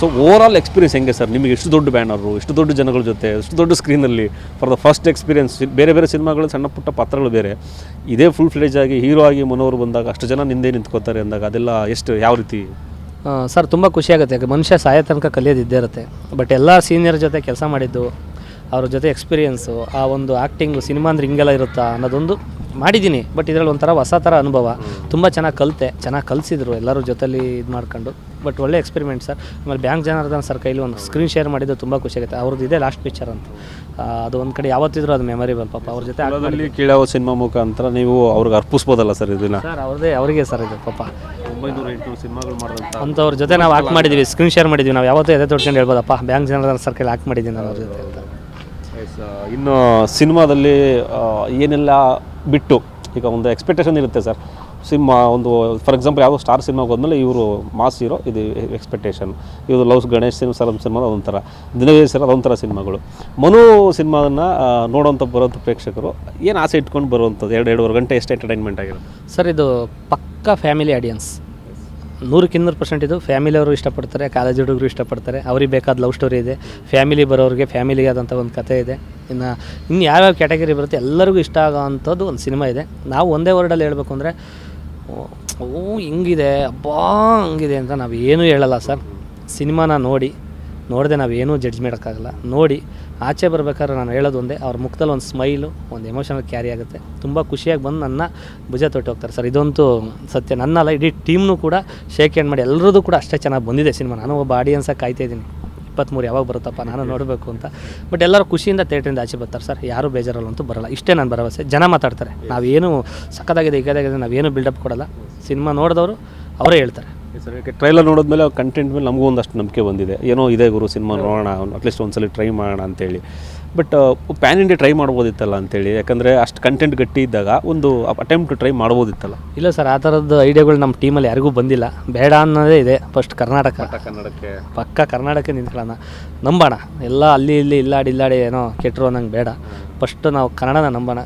[SPEAKER 1] ಸೊ ಓವರ್ ಆಲ್ ಎಕ್ಸ್ಪೀರಿಯನ್ಸ್ ಹೆಂಗೆ ಸರ್ ನಿಮಗೆ? ಎಷ್ಟು ದೊಡ್ಡ ಬ್ಯಾನರು, ಎಷ್ಟು ದೊಡ್ಡ ಜನಗಳ ಜೊತೆ, ಎಷ್ಟು ದೊಡ್ಡ ಸ್ಕ್ರೀನಲ್ಲಿ ಫಾರ್ ದ ಫಸ್ಟ್ ಎಕ್ಸ್ಪೀರಿಯನ್ಸ್. ಬೇರೆ ಬೇರೆ ಸಿನಿಮಾಗಳು ಸಣ್ಣ ಪುಟ್ಟ ಪಾತ್ರಗಳು ಬೇರೆ, ಇದೇ ಫುಲ್ ಫ್ಲೆಜ್ ಆಗಿ ಹೀರೋ ಆಗಿ ಮನೋರು ಬಂದಾಗ ಅಷ್ಟು ಜನ ನಿಂದೇ ನಿಂತ್ಕೋತಾರೆ ಅಂದಾಗ ಅದೆಲ್ಲ ಎಷ್ಟು ಯಾವ ರೀತಿ
[SPEAKER 2] ಸರ್? ತುಂಬ ಖುಷಿಯಾಗುತ್ತೆ. ಮನುಷ್ಯ ಸಾಯೋ ತನಕ ಕಲಿಯೋದಿದ್ದೇ ಇರುತ್ತೆ. ಬಟ್ ಎಲ್ಲ ಸೀನಿಯರ್ ಜೊತೆ ಕೆಲಸ ಮಾಡಿದ್ದು, ಅವ್ರ ಜೊತೆ ಎಕ್ಸ್ಪೀರಿಯೆನ್ಸು, ಆ ಒಂದು ಆ್ಯಕ್ಟಿಂಗು, ಸಿನಿಮಾ ಅಂದರೆ ಹಿಂಗೆಲ್ಲ ಇರುತ್ತಾ ಅನ್ನೋದೊಂದು ಮಾಡಿದ್ದೀನಿ. ಬಟ್ ಇದರಲ್ಲಿ ಒಂಥರ ಹೊಸ ಥರ ಅನುಭವ. ತುಂಬ ಚೆನ್ನಾಗಿ ಕಲಿತೆ, ಚೆನ್ನಾಗಿ ಕಲಿಸಿದ್ರು ಎಲ್ಲರೂ ಜೊತೆಲಿ ಇದು ಮಾಡ್ಕೊಂಡು. ಬಟ್ ಒಳ್ಳೆ ಎಕ್ಸ್ಪೆರಿಮೆಂಟ್ ಸರ್. ಆಮೇಲೆ ಬ್ಯಾಂಕ್ ಜನಾರ್ದನ್ ಸರ್ ಕೈಲಿ ಒಂದು ಸ್ಕ್ರೀನ್ ಶೇರ್ ಮಾಡಿದ್ದು ತುಂಬ ಖುಷಿಯಾಗುತ್ತೆ. ಅವ್ರದ್ದು ಇದೆ ಲಾಸ್ಟ್ ಪಿಕ್ಚರ್ ಅಂತ, ಅದು ಒಂದು ಕಡೆ ಯಾವತ್ತಿದ್ರು ಅದು ಮೆಮೊರೇಬಲ್. ಪಾಪ ಅವ್ರ ಜೊತೆ
[SPEAKER 1] ಕೀಳಾವ ಸಿನಿಮಾ ಮುಖಾಂತರ ನೀವು ಅವ್ರಿಗೆ ಅರ್ಪಿಸ್ಬೋದಲ್ಲ ಸರ್ ಇದನ್ನ?
[SPEAKER 2] ಸರ್ ಅವರಿಗೆ ಸರ್ ಇದು ಪಾಪ
[SPEAKER 1] 900-800 ಸಿನಿಮಾಗಳು ಮಾಡಿದಂಥ
[SPEAKER 2] ಅಂಥವ್ರ ಜೊತೆ ನಾವು ಆ್ಯಕ್ಟ್ ಮಾಡಿದ್ದೀವಿ, ಸ್ಕ್ರೀನ್ ಶೇರ್ ಮಾಡಿದ್ದೀವಿ. ನಾವು ಯಾವತ್ತೂ ಎದೆ ತೊಡ್ಕೊಂಡು ಹೇಳ್ಬೋದಪ್ಪ, ಬ್ಯಾಂಕ್ ಜನಾರ್ದನ್ ಸರ್ ಕೈಲಿ ಆ್ಯಕ್ಟ್ ಮಾಡಿದ್ದೀನಿ ನಾನು ಅವ್ರ ಜೊತೆ ಅಂತ.
[SPEAKER 1] ಇನ್ನು ಸಿನಿಮಾದಲ್ಲಿ ಏನೆಲ್ಲ ಬಿಟ್ಟು ಈಗ ಒಂದು ಎಕ್ಸ್ಪೆಕ್ಟೇಷನ್ ಇರುತ್ತೆ ಸರ್. ಒಂದು ಫಾರ್ ಎಕ್ಸಾಂಪಲ್ ಯಾವುದೋ ಸ್ಟಾರ್ ಸಿನಿಮಾಗೆ ಹೋದ್ಮೇಲೆ ಇವರು ಮಾಸ್ ಹೀರೋ, ಇದು ಎಕ್ಸ್ಪೆಕ್ಟೇಷನ್. ಇವರು ಲವ್ಸ್ ಗಣೇಶ್ ಸಿನಿಮಾ ಅದೊಂಥರ, ದಿನವೇ ಸರ್ ಅದೊಂಥರ ಸಿನಿಮಾಗಳು. ಮನು ಸಿನಿಮಾನ ನೋಡೋಂಥ ಬರೋಂಥ ಪ್ರೇಕ್ಷಕರು ಏನು ಆಸೆ ಇಟ್ಕೊಂಡು ಬರುವಂಥದ್ದು? 2-2.5 ಗಂಟೆ ಎಷ್ಟು ಎಂಟರ್ಟೈನ್ಮೆಂಟ್ ಆಗಿರುತ್ತೆ
[SPEAKER 2] ಸರ್? ಇದು ಪಕ್ಕಾ ಫ್ಯಾಮಿಲಿ ಆಡಿಯನ್ಸ್, 100% ಇದು ಫ್ಯಾಮಿಲಿಯವರು ಇಷ್ಟಪಡ್ತಾರೆ, ಕಾಲೇಜ್ ಹುಡುಗರು ಇಷ್ಟಪಡ್ತಾರೆ. ಅವ್ರಿಗೆ ಬೇಕಾದ ಲವ್ ಸ್ಟೋರಿ ಇದೆ, ಫ್ಯಾಮಿಲಿ ಬರೋರಿಗೆ ಫ್ಯಾಮಿಲಿಗೆ ಆದಂಥ ಒಂದು ಕಥೆ ಇದೆ. ಇನ್ನು ಯಾವ್ಯಾವ ಕ್ಯಾಟಗರಿ ಬರುತ್ತೆ ಎಲ್ಲರಿಗೂ ಇಷ್ಟ ಆಗೋವಂಥದ್ದು ಒಂದು ಸಿನಿಮಾ ಇದೆ. ನಾವು ಒಂದೇ ವರ್ಡಲ್ಲಿ ಹೇಳಬೇಕು ಅಂದರೆ ಹಿಂಗಿದೆ ಅಬ್ಬಾ ಹಂಗಿದೆ ಅಂತ ನಾವು ಏನೂ ಹೇಳಲ್ಲ ಸರ್. ಸಿನಿಮಾನ ನೋಡದೆ ನಾವೇನೂ ಜಡ್ಜ್ ಮಾಡೋಕ್ಕಾಗಲ್ಲ. ನೋಡಿ ಆಚೆ ಬರ್ಬೇಕಾದ್ರೆ ನಾನು ಹೇಳೋದು ಒಂದೇ, ಅವ್ರ ಮುಖದಲ್ಲಿ ಒಂದು ಸ್ಮೈಲು, ಒಂದು ಎಮೋಷನಲ್ ಕ್ಯಾರಿ ಆಗುತ್ತೆ. ತುಂಬ ಖುಷಿಯಾಗಿ ಬಂದು ನನ್ನ ಭುಜ ತೊಟ್ಟು ಹೋಗ್ತಾರೆ ಸರ್. ಇದಂತೂ ಸತ್ಯ. ನನ್ನಲ್ಲ, ಇಡೀ ಟೀಮ್ನು ಕೂಡ ಶೇಕ್ ಹ್ಯಾಂಡ್ ಮಾಡಿ ಎಲ್ಲರದ್ದು ಕೂಡ ಅಷ್ಟೇ ಚೆನ್ನಾಗಿ ಬಂದಿದೆ ಸಿನಿಮಾ. ನಾನು ಒಬ್ಬ ಆಡಿಯನ್ಸಾಗಿ ಕಾಯ್ತಾ ಇದ್ದೀನಿ 23 ಯಾವಾಗ ಬರುತ್ತಪ್ಪ ನಾನು ನೋಡಬೇಕು ಅಂತ. ಬಟ್ ಎಲ್ಲರೂ ಖುಷಿಯಿಂದ ಥಿಯೇಟ್ರಿಂದ ಆಚೆ ಬರ್ತಾರೆ ಸರ್. ಯಾರೂ ಬೇಜಾರಲ್ಲಂತೂ ಬರಲ್ಲ. ಇಷ್ಟೇ ನನ್ನ ಭರವಸೆ. ಜನ ಮಾತಾಡ್ತಾರೆ, ನಾವೇನು ಸಕ್ಕತ್ತಾಗಿದೆ ಈಗಾಗಿದೆ, ನಾವೇನು ಬಿಲ್ಡಪ್ ಕೊಡಲ್ಲ. ಸಿನಿಮಾ ನೋಡಿದವರು ಅವರೇ ಹೇಳ್ತಾರೆ.
[SPEAKER 1] ಸರ್, ಯಾಕೆ ಟ್ರೈಲರ್ ನೋಡಿದ್ಮೇಲೆ ಕಂಟೆಂಟ್ ಮೇಲೆ ನಮಗೂ ಒಂದಷ್ಟು ನಂಬಿಕೆ ಬಂದಿದೆ. ಏನೋ ಇದೆ ಗುರು ಸಿನಿಮಾ ನೋಡೋಣ, ಅಟ್ಲೀಸ್ಟ್ ಒಂದ್ಸಲ ಟ್ರೈ ಮಾಡೋಣ ಅಂತೇಳಿ. ಬಟ್ ಪ್ಯಾನ್ ಇಂಡಿಯಾ ಟ್ರೈ ಮಾಡ್ಬೋದಿತ್ತಲ್ಲ ಅಂತೇಳಿ, ಯಾಕಂದರೆ ಅಷ್ಟು ಕಂಟೆಂಟ್ ಗಟ್ಟಿ ಇದ್ದಾಗ ಒಂದು ಅಟೆಂಪ್ಟ್ ಟ್ರೈ ಮಾಡ್ಬೋದಿತ್ತಲ್ಲ?
[SPEAKER 2] ಇಲ್ಲ ಸರ್, ಆ ಥರದ್ದು ಐಡಿಯಾಗಳು ನಮ್ಮ ಟೀಮಲ್ಲಿ ಯಾರಿಗೂ ಬಂದಿಲ್ಲ. ಬೇಡ ಅನ್ನೋದೇ ಇದೆ. ಫಸ್ಟ್ ಕರ್ನಾಟಕಕ್ಕೆ ಪಕ್ಕ ಕರ್ನಾಟಕ ನಿಂತ್ಕೊಳ್ಳೋಣ, ನಂಬೋಣ. ಎಲ್ಲ ಅಲ್ಲಿ ಇಲ್ಲಿ ಇಲ್ಲಾಡಿ ಏನೋ ಕೆಟ್ಟರು ಅನ್ನಂಗೆ ಬೇಡ. ಫಸ್ಟ್ ನಾವು ಕನ್ನಡನ ನಂಬೋಣ.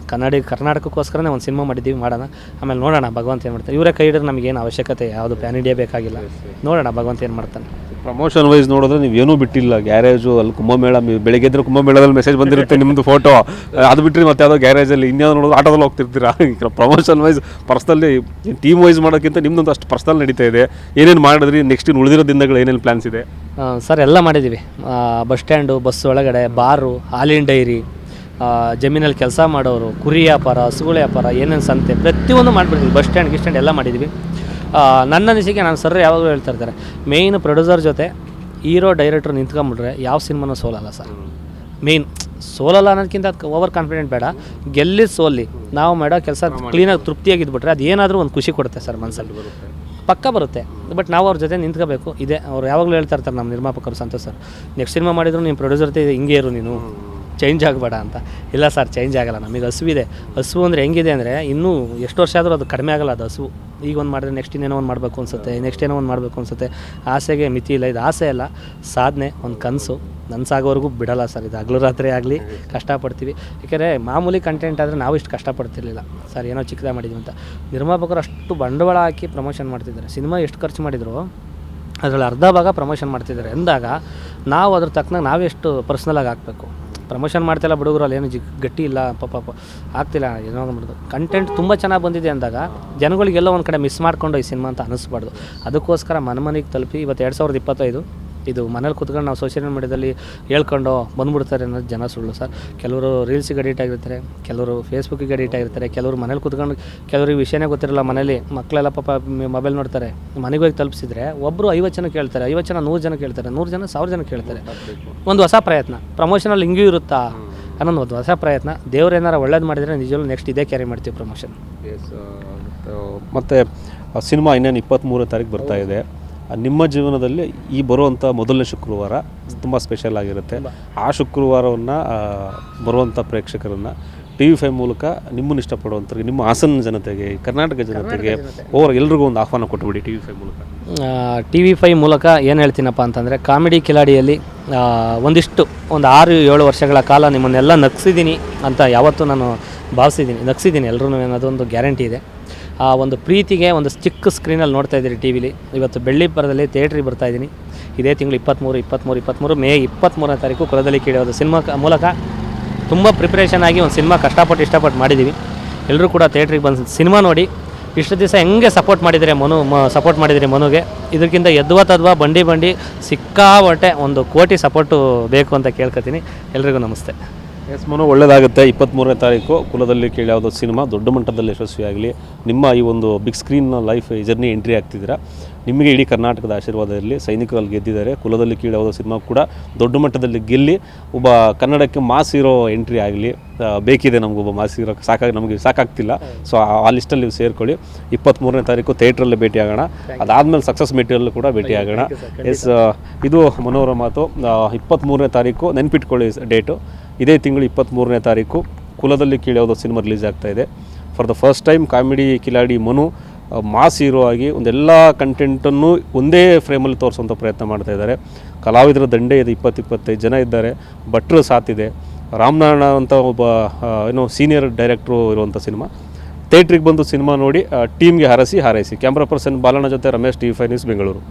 [SPEAKER 2] ಕರ್ನಾಟಕಕ್ಕೋಸ್ಕರನೇ ಒಂದು ಸಿನಿಮಾ ಮಾಡಿದ್ದೀವಿ, ಮಾಡೋಣ. ಆಮೇಲೆ ನೋಡೋಣ ಭಗವಂತ ಏನು ಮಾಡ್ತಾರೆ. ಇವರೇ ಕೈ ಹಿಡಿದ್ರೆ ನಮಗೇನು ಅವಶ್ಯಕತೆ ಯಾವುದು ಪ್ಯಾನ್ ಇಂಡಿಯಾ ಬೇಕಾಗಿಲ್ಲ. ನೋಡೋಣ ಭಗವಂತ ಏನು ಮಾಡ್ತಾನೆ.
[SPEAKER 1] ಪ್ರಮೋಷನ್ ವೈಸ್ ನೋಡಿದ್ರೆ ನೀವು ಏನೂ ಬಿಟ್ಟಿಲ್ಲ. ಗ್ಯಾರೇಜು ಅಲ್ಲಿ ಕುಂಭಮೇಳ, ಬೆಳಗ್ಗೆ ಎದ್ರೆ ಕುಂಭಮೇಳದಲ್ಲಿ ಮೆಸೇಜ್ ಬಂದಿರುತ್ತೆ ನಿಮ್ಮದು ಫೋಟೋ. ಅದು ಬಿಟ್ಟರೆ ಮತ್ತೆ ಯಾವುದೋ ಗ್ಯಾರೇಜಲ್ಲಿ ಇನ್ಯಾವುದೋ ನೋಡೋದು ಆಟೋದಲ್ಲಿ ಹೋಗ್ತಿರ್ತೀರಾ. ಈಗ ಪ್ರಮೋಷನ್ ವೈಸ್ ಪರ್ಸ್ನಲ್ಲಿ ಟೀಮ್ ವೈಸ್ ಮಾಡೋಕ್ಕಿಂತ ನಿಮ್ಮದೊಂದು ಅಷ್ಟು ಪರ್ಸ್ನಲ್ ನಡೀತಾ ಇದೆ. ಏನೇನು ಮಾಡಿದ್ರಿ? ನೆಕ್ಸ್ಟ್ ಇನ್ನು ಉಳಿದಿರೋ ದಿನಗಳು ಏನೇನು ಪ್ಲ್ಯಾನ್ಸ್ ಇದೆ?
[SPEAKER 2] ಸರ್, ಎಲ್ಲ ಮಾಡಿದ್ದೀವಿ. ಬಸ್ ಸ್ಟ್ಯಾಂಡು, ಬಸ್ ಒಳಗಡೆ, ಬಾರು, ಹಾಲಿನ ಡೈರಿ, ಜಮೀನಲ್ಲಿ ಕೆಲಸ ಮಾಡೋರು, ಕುರಿ ವ್ಯಾಪಾರ, ಹಸುಗಳ ವ್ಯಾಪಾರ, ಏನೇನು ಸಂತೆ, ಪ್ರತಿಯೊಂದು ಮಾಡಿಬಿಡ್ತೀವಿ. ಬಸ್ ಸ್ಟ್ಯಾಂಡ್ ಎಲ್ಲ ಮಾಡಿದ್ದೀವಿ. ನನ್ನ ಅನಿಸಿಕೆ, ನಾನು ಸರ್ ಯಾವಾಗಲೂ ಹೇಳ್ತಾ ಇರ್ತಾರೆ, ಮೇಯ್ನ್ ಪ್ರೊಡ್ಯೂಸರ್ ಜೊತೆ ಹೀರೋ ಡೈರೆಕ್ಟ್ರು ನಿಂತ್ಕೊಂಬಿಟ್ರೆ ಯಾವ ಸಿನಿಮಾನೂ ಸೋಲಲ್ಲ ಸರ್. ಮೇಯ್ನ್ ಸೋಲಲ್ಲ ಅನ್ನೋದಕ್ಕಿಂತ ಓವರ್ ಕಾನ್ಫಿಡೆಂಟ್ ಬೇಡ, ಗೆಲ್ಲಿ ಸೋಲಿ. ನಾವು ಮಾಡೋ ಕೆಲಸ ಕ್ಲೀನಾಗಿ ತೃಪ್ತಿಯಾಗಿದ್ಬಿಟ್ರೆ ಅದು ಏನಾದರೂ ಒಂದು ಖುಷಿ ಕೊಡುತ್ತೆ ಸರ್, ಮನಸ್ಸಲ್ಲಿ ಪಕ್ಕ ಬರುತ್ತೆ. ಬಟ್ ನಾವು ಅವ್ರ ಜೊತೆ ನಿಂತ್ಕೋಬೇಕು. ಇದೆ ಅವ್ರು ಯಾವಾಗಲೂ ಹೇಳ್ತಾ ಇರ್ತಾರೆ ನಮ್ಮ ನಿರ್ಮಾಪಕರು, ಸಂತೋಷ್ ಸರ್, ನೆಕ್ಸ್ಟ್ ಸಿನಿಮಾ ಮಾಡಿದ್ರು ನಿಮ್ಮ ಪ್ರೊಡ್ಯೂಸರ್ ಜೊತೆ ಹಿಂಗೆ ಇರು, ನೀನು ಚೇಂಜ್ ಆಗಬೇಡ ಅಂತ. ಇಲ್ಲ ಸರ್, ಚೇಂಜ್ ಆಗಲ್ಲ. ನಮಗೆ ಹಸುವಿದೆ. ಹಸು ಅಂದರೆ ಹೆಂಗಿದೆ ಅಂದರೆ ಇನ್ನೂ ಎಷ್ಟು ವರ್ಷ ಆದರೂ ಅದು ಕಡಿಮೆ ಆಗಲ್ಲ. ಅದು ಹಸು ಈಗ ಒಂದು ಮಾಡಿದ್ರೆ ನೆಕ್ಸ್ಟ್ ಇನ್ನೇನೋ ಒಂದು ಮಾಡಬೇಕು ಅನಿಸುತ್ತೆ, ನೆಕ್ಸ್ಟ್ ಏನೋ ಒಂದು ಮಾಡಬೇಕು ಅನಿಸುತ್ತೆ. ಆಸೆಗೆ ಮಿತಿ ಇಲ್ಲ. ಇದು ಆಸೆ ಅಲ್ಲ, ಸಾಧನೆ, ಒಂದು ಕನಸು. ನನಸಾಗೋವರೆಗೂ ಬಿಡಲ್ಲ ಸರ್. ಇದು ಹಗಲು ರಾತ್ರಿ ಆಗಲಿ ಕಷ್ಟಪಡ್ತೀವಿ. ಯಾಕೆಂದರೆ ಮಾಮೂಲಿ ಕಂಟೆಂಟ್ ಆದರೆ ನಾವು ಇಷ್ಟು ಕಷ್ಟಪಡ್ತಿರ್ಲಿಲ್ಲ ಸರ್. ಏನೋ ಚಿಕ್ಕದಾಗಿ ಮಾಡಿದ್ವಿ ಅಂತ. ನಿರ್ಮಾಪಕರು ಅಷ್ಟು ಬಂಡವಾಳ ಹಾಕಿ ಪ್ರಮೋಷನ್ ಮಾಡ್ತಿದ್ದಾರೆ. ಸಿನಿಮಾ ಎಷ್ಟು ಖರ್ಚು ಮಾಡಿದ್ರು ಅದರಲ್ಲಿ ಅರ್ಧ ಭಾಗ ಪ್ರಮೋಷನ್ ಮಾಡ್ತಿದ್ದಾರೆ ಅಂದಾಗ ನಾವು ಅದ್ರ ತಕ್ಕನಾಗ ನಾವೆಷ್ಟು ಪರ್ಸ್ನಲಾಗಿ ಹಾಕಬೇಕು. ಪ್ರಮೋಷನ್ ಮಾಡ್ತಿಲ್ಲ ಹುಡುಗರು ಅಲ್ಲಿ ಏನು ಗಟ್ಟಿ ಇಲ್ಲ ಪಾಪ ಆಗ್ತಿಲ್ಲ ಏನೋ ಅಂದ್ಬಿಡ್ದು. ಕಂಟೆಂಟ್ ತುಂಬ ಚೆನ್ನಾಗಿ ಬಂದಿದೆ ಅಂದಾಗ ಜನಗಳಿಗೆಲ್ಲ ಒಂದು ಕಡೆ ಮಿಸ್ ಮಾಡ್ಕೊಂಡು ಈ ಸಿನಿಮಾ ಅಂತ ಅನ್ನಿಸ್ಬಾರ್ದು. ಅದಕ್ಕೋಸ್ಕರ ಮನೆಗೆ ತಲುಪಿ ಇವತ್ತು 2025 ಇದು ಮನೇಲಿ ಕೂತ್ಕೊಂಡು ನಾವು ಸೋಷಿಯಲ್ ಮೀಡಿಯಾದಲ್ಲಿ ಹೇಳ್ಕೊಂಡು ಬಂದ್ಬಿಡ್ತಾರೆ ಅನ್ನೋದು ಜನ ಸುಳ್ಳು ಸರ್. ಕೆಲವರು ರೀಲ್ಸಿಗೆ ಅಡಿಟ್ ಆಗಿರ್ತಾರೆ, ಕೆಲವರು ಫೇಸ್ಬುಕ್ಕಿಗೆ ಅಡಿಟ್ ಆಗಿರ್ತಾರೆ, ಕೆಲವರು ಮನೇಲಿ ಕೂತ್ಕೊಂಡು ಕೆಲವ್ರಿಗೆ ವಿಷಯನೇ ಗೊತ್ತಿರಲ್ಲ. ಮನೇಲಿ ಮಕ್ಕಳೆಲ್ಲ ಪಾಪ ಮೊಬೈಲ್ ನೋಡ್ತಾರೆ. ಮನೆಗೆ ಹೋಗಿ ತಲುಪಿಸಿದ್ರೆ ಒಬ್ಬರು 50 ಜನ ಕೇಳ್ತಾರೆ, 50 ಜನ 100 ಜನ ಕೇಳ್ತಾರೆ, 100 ಜನ 1000 ಜನ ಕೇಳ್ತಾರೆ. ಒಂದು ಹೊಸ ಪ್ರಯತ್ನ, ಪ್ರಮೋಷನಲ್ಲಿ ಹಿಂಗೂ ಇರುತ್ತಾ ಅನ್ನೋದು ಒಂದು ಹೊಸ ಪ್ರಯತ್ನ. ದೇವ್ರು ಏನಾರು ಒಳ್ಳೇದು ಮಾಡಿದರೆ ನಿಜವೂ ನೆಕ್ಸ್ಟ್ ಇದೇ ಕ್ಯಾರಿ ಮಾಡ್ತೀವಿ ಪ್ರಮೋಷನ್.
[SPEAKER 1] ಮತ್ತು ಸಿನಿಮಾ ಇನ್ನೇನು 23ನೇ ತಾರೀಕು ಬರ್ತಾ ಇದೆ. ನಿಮ್ಮ ಜೀವನದಲ್ಲಿ ಈ ಬರುವಂಥ ಮೊದಲನೇ ಶುಕ್ರವಾರ ತುಂಬ ಸ್ಪೆಷಲ್ ಆಗಿರುತ್ತೆ. ಆ ಶುಕ್ರವಾರವನ್ನು ಬರುವಂಥ ಪ್ರೇಕ್ಷಕರನ್ನು TV5 ಮೂಲಕ ನಿಮ್ಮನ್ನು ಇಷ್ಟಪಡುವಂಥವ್ರಿಗೆ, ನಿಮ್ಮ ಹಾಸನ ಜನತೆಗೆ, ಕರ್ನಾಟಕ ಜನತೆಗೆ ಎಲ್ರಿಗೂ ಒಂದು ಆಹ್ವಾನ ಕೊಟ್ಬಿಡಿ TV5 ಮೂಲಕ.
[SPEAKER 2] TV5 ಮೂಲಕ ಏನು ಹೇಳ್ತೀನಪ್ಪ ಅಂತಂದರೆ, ಕಾಮಿಡಿ ಕಿಲಾಡಿಯಲ್ಲಿ ಒಂದು 6-7 ವರ್ಷಗಳ ಕಾಲ ನಿಮ್ಮನ್ನೆಲ್ಲ ನಗಿಸಿದ್ದೀನಿ ಅಂತ ಯಾವತ್ತೂ ನಾನು ನಗಿಸಿದ್ದೀನಿ ಎಲ್ಲರೂ ಅನ್ನೋದೊಂದು ಗ್ಯಾರಂಟಿ ಇದೆ. ಆ ಒಂದು ಪ್ರೀತಿಗೆ ಒಂದು ಚಿಕ್ಕ ಸ್ಕ್ರೀನಲ್ಲಿ ನೋಡ್ತಾ ಇದ್ದೀರಿ ಟಿವಿಲಿ. ಇವತ್ತು ಬೆಳ್ಳಿಪರದಲ್ಲಿ ಥಿಯೇಟ್ರಿಗೆ ಬರ್ತಾಯಿದ್ದೀನಿ. ಇದೇ ತಿಂಗಳು 23 ಮೇ 23ನೇ ತಾರೀಕು ಕುಲದಲ್ಲಿ ಕೀಳೋದು ಸಿನಿಮಾ ಮೂಲಕ ತುಂಬ ಪ್ರಿಪ್ರೇಷನ್ ಆಗಿ ಒಂದು ಸಿನಿಮಾ ಇಷ್ಟಪಟ್ಟು ಮಾಡಿದ್ದೀವಿ. ಎಲ್ಲರೂ ಕೂಡ ಥಿಯೇಟ್ರಿಗೆ ಬಂದು ಸಿನಿಮಾ ನೋಡಿ ಇಷ್ಟು ದಿವಸ ಹೆಂಗೆ ಸಪೋರ್ಟ್ ಮಾಡಿದಿರಿ ಮನುಗೆ, ಇದಕ್ಕಿಂತ ಎದ್ವಾ ಬಂಡಿ ಸಿಕ್ಕಾಬಟ್ಟೆ 1 ಕೋಟಿ ಸಪೋರ್ಟು ಬೇಕು ಅಂತ ಕೇಳ್ಕೊತೀನಿ. ಎಲ್ರಿಗೂ ನಮಸ್ತೆ.
[SPEAKER 1] ಎಸ್ ಮನು, ಒಳ್ಳೆಯದಾಗುತ್ತೆ. 23ನೇ ತಾರೀಕು ಕುಲದಲ್ಲಿ ಕೇಳಿ ಯಾವುದೋ ಸಿನಿಮಾ ದೊಡ್ಡ ಮಟ್ಟದಲ್ಲಿ ಯಶಸ್ವಿಯಾಗಲಿ. ನಿಮ್ಮ ಈ ಒಂದು big screen life journey entry ಆಗ್ತಿದ್ದೀರಾ. ನಿಮಗೆ ಇಡೀ ಕರ್ನಾಟಕದ ಆಶೀರ್ವಾದ ಇರಲಿ. ಸೈನಿಕರಲ್ಲಿ ಗೆದ್ದಿದ್ದಾರೆ. ಕುಲದಲ್ಲಿ ಕೀಳಿ ಯಾವುದೋ ಸಿನಿಮಾ ಕೂಡ ದೊಡ್ಡ ಮಟ್ಟದಲ್ಲಿ ಗೆಲ್ಲಿ ಒಬ್ಬ ಕನ್ನಡಕ್ಕೆ ಮಾಸ್ ಹೀರೋ ಎಂಟ್ರಿ ಆಗಲಿ. ಬೇಕಿದೆ ನಮಗೊಬ್ಬ ಮಾಸ್ ಹೀರೋ, ನಮಗೆ ಸಾಕಾಗ್ತಿಲ್ಲ. ಸೊ ಆ ಲಿಸ್ಟಲ್ಲಿ ನೀವು ಸೇರ್ಕೊಳ್ಳಿ. 23ನೇ ತಾರೀಕು ಥಿಯೇಟ್ರಲ್ಲಿ ಭೇಟಿಯಾಗೋಣ. ಅದಾದಮೇಲೆ ಸಕ್ಸಸ್ ಮೆಟೀರಿಯಲ್ ಕೂಡ ಭೇಟಿಯಾಗೋಣ. ಎಸ್, ಇದು ಮನೋಹರ ಮಾತು. 23ನೇ ತಾರೀಕು ನೆನ್ಪಿಟ್ಕೊಳ್ಳಿ ಡೇಟು. ಇದೇ ತಿಂಗಳು 23ನೇ ತಾರೀಕು ಕುಲದಲ್ಲಿ ಕೀಳಿ ಯಾವುದೋ ಸಿನಿಮಾ ರಿಲೀಸ್ ಆಗ್ತಾಯಿದೆ. For the first time comedy Kiladi Manu mass hero ಆಗಿ ಒಂದೆಲ್ಲ ಕಂಟೆಂಟನ್ನು ಒಂದೇ ಫ್ರೇಮಲ್ಲಿ ತೋರಿಸುವಂಥ ಪ್ರಯತ್ನ ಮಾಡ್ತಾಯಿದ್ದಾರೆ. ಕಲಾವಿದರ ದಂಡೆ ಇದೆ, 20-25 ಜನ ಇದ್ದಾರೆ. ಭಟ್ರು ಸಾತಿದೆ. ರಾಮನಾರಾಯಣ ಅಂತ ಒಬ್ಬ ಸೀನಿಯರ್ ಡೈರೆಕ್ಟ್ರು ಇರುವಂಥ ಸಿನಿಮಾ. ಥಿಯೇಟ್ರಿಗೆ ಬಂದು ಸಿನಿಮಾ ನೋಡಿ ಟೀಮ್ಗೆ ಹಾರೈಸಿ. ಕ್ಯಾಮ್ರಾ ಪರ್ಸನ್ ಬಾಲಣ್ಣ ಜೊತೆ ರಮೇಶ್, TV5 ನ್ಯೂಸ್, ಬೆಂಗಳೂರು.